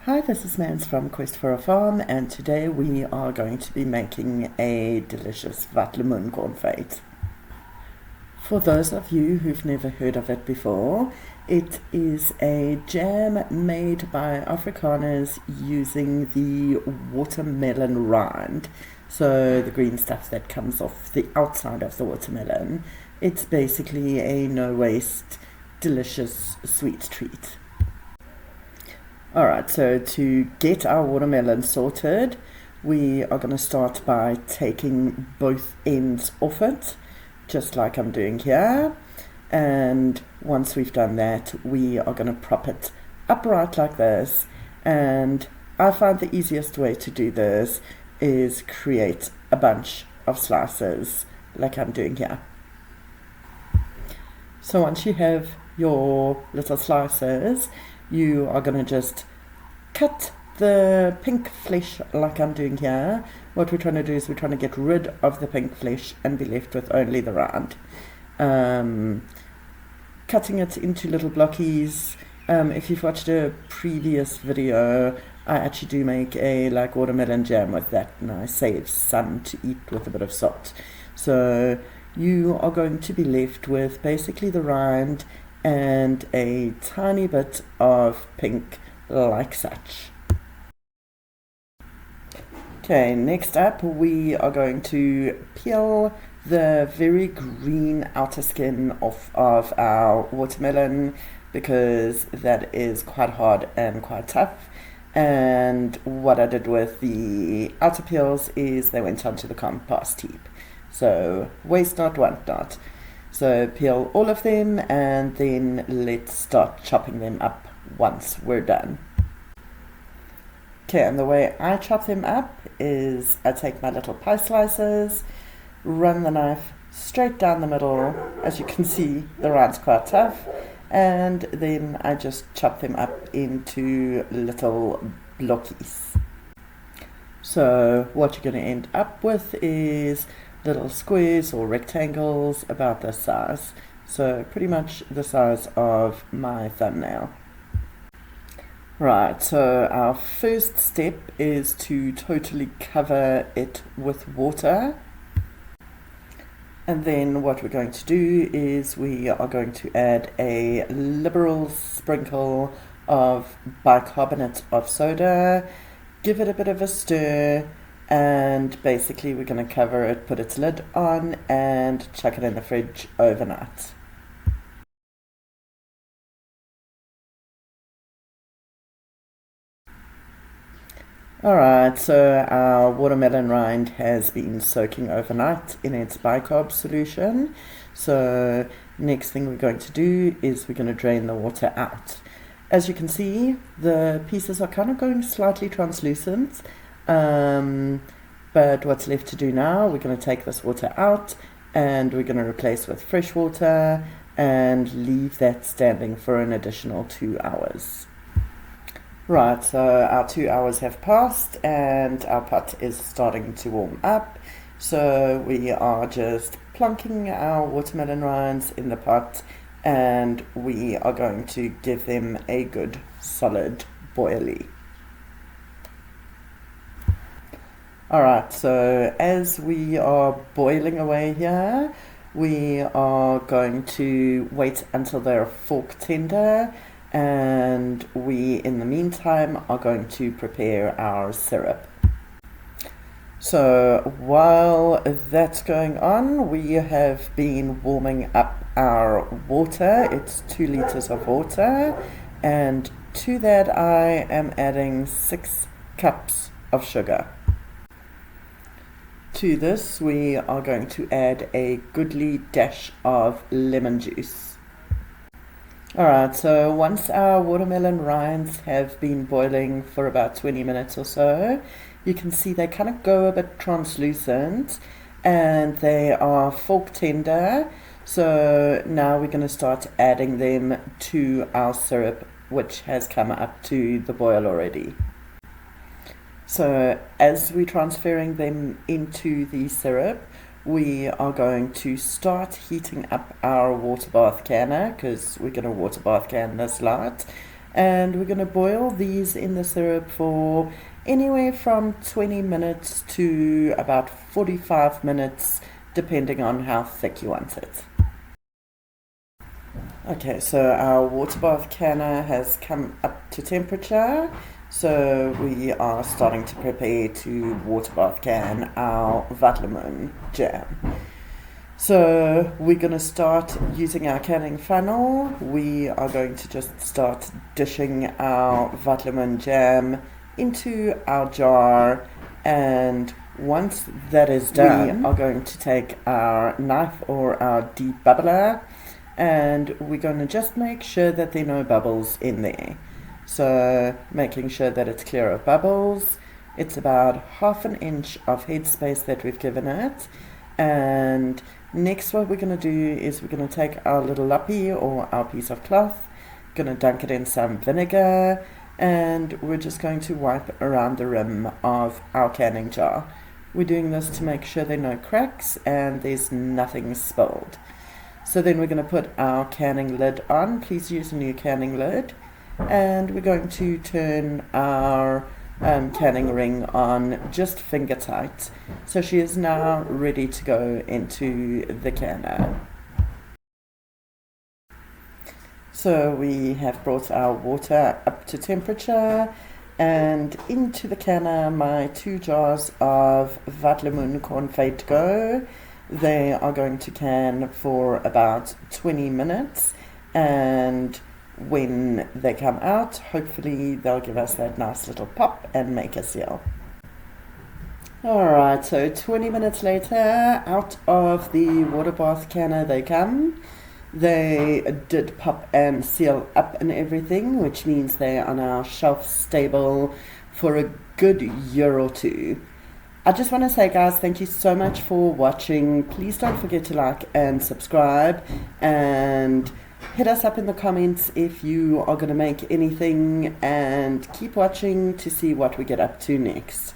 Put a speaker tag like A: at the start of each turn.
A: Hi, this is Mans from Quest for a Farm, and today we are going to be making a delicious Watlemoen Konfyt. For those of you who've never heard of it before, it is a jam made by Afrikaners using the watermelon rind, so the green stuff that comes off the outside of the watermelon. It's basically a no-waste, delicious sweet treat. Alright, so to get our watermelon sorted, we are going to start by taking both ends off it, just like I'm doing here. And once we've done that, we are going to prop it upright like this. And I find the easiest way to do this is create a bunch of slices, like I'm doing here. So once you have your little slices, you are going to just cut the pink flesh like I'm doing here. What we're trying to do is we're trying to get rid of the pink flesh and be left with only the rind. Cutting it into little blockies. If you've watched a previous video, I actually do make a watermelon jam with that, and I save some to eat with a bit of salt. So you are going to be left with basically the rind and a tiny bit of pink like such. Okay, next up we are going to peel the very green outer skin off of our watermelon, because that is quite hard and quite tough. And what I did with the outer peels is they went onto the compost heap. So waste not, want not. So peel all of them, and then let's start chopping them up once we're done. Okay, and the way I chop them up is I take my little pie slices, run the knife straight down the middle. As you can see, the rind's quite tough, and then I just chop them up into little blockies. So what you're going to end up with is little squares or rectangles about this size, so pretty much the size of my thumbnail. Right, so our first step is to totally cover it with water, and then what we're going to do is we are going to add a liberal sprinkle of bicarbonate of soda, give it a bit of a stir, and basically we're going to cover it, put its lid on, and chuck it in the fridge overnight. Alright, so our watermelon rind has been soaking overnight in its bicarb solution. So next thing we're going to do is we're going to drain the water out. As you can see, the pieces are kind of going slightly translucent. But what's left to do now, we're going to take this water out and we're going to replace with fresh water and leave that standing for an additional 2 hours. Right, so our 2 hours have passed and our pot is starting to warm up. So we are just plonking our watermelon rinds in the pot, and we are going to give them a good solid boilie. Alright, so as we are boiling away here, we are going to wait until they're fork tender, and we, in the meantime, are going to prepare our syrup. So while that's going on, we have been warming up our water. It's 2 liters of water, and to that I am adding 6 cups of sugar. To this we are going to add a goodly dash of lemon juice. Alright, so once our watermelon rinds have been boiling for about 20 minutes or so, you can see they kind of go a bit translucent and they are fork tender. So now we're going to start adding them to our syrup, which has come up to the boil already. So as we're transferring them into the syrup, we are going to start heating up our water bath canner, because we're going to water bath can this lot, And we're going to boil these in the syrup for anywhere from 20 minutes to about 45 minutes, depending on how thick you want it. Okay, so our water bath canner has come up to temperature, so we are starting to prepare to water bath can our Watlemoen jam. So we're going to start using our canning funnel. We are going to just start dishing our Waterlemoen jam into our jar, and once that is done, we are going to take our knife or our deep bubbler, and we're going to just make sure that there are no bubbles in there. So making sure that it's clear of bubbles. It's about 1/2 inch of headspace that we've given it. And next what we're going to do is we're going to take our little lappy or our piece of cloth, going to dunk it in some vinegar, and we're just going to wipe around the rim of our canning jar. We're doing this to make sure there are no cracks and there's nothing spilled. So then we're going to put our canning lid on. Please use a new canning lid. And we're going to turn our canning ring on just finger tight. So she is now ready to go into the canner. So we have brought our water up to temperature, and into the canner my 2 jars of Watlemoen Konfyt go. They are going to can for about 20 minutes, and when they come out, hopefully they'll give us that nice little pop and make a seal. Alright, so 20 minutes later, out of the water bath canner they come. They did pop and seal up and everything, which means they are now shelf stable for a good year or 2. I just want to say, guys, thank you so much for watching. Please don't forget to like and subscribe, and hit us up in the comments if you are going to make anything, and keep watching to see what we get up to next.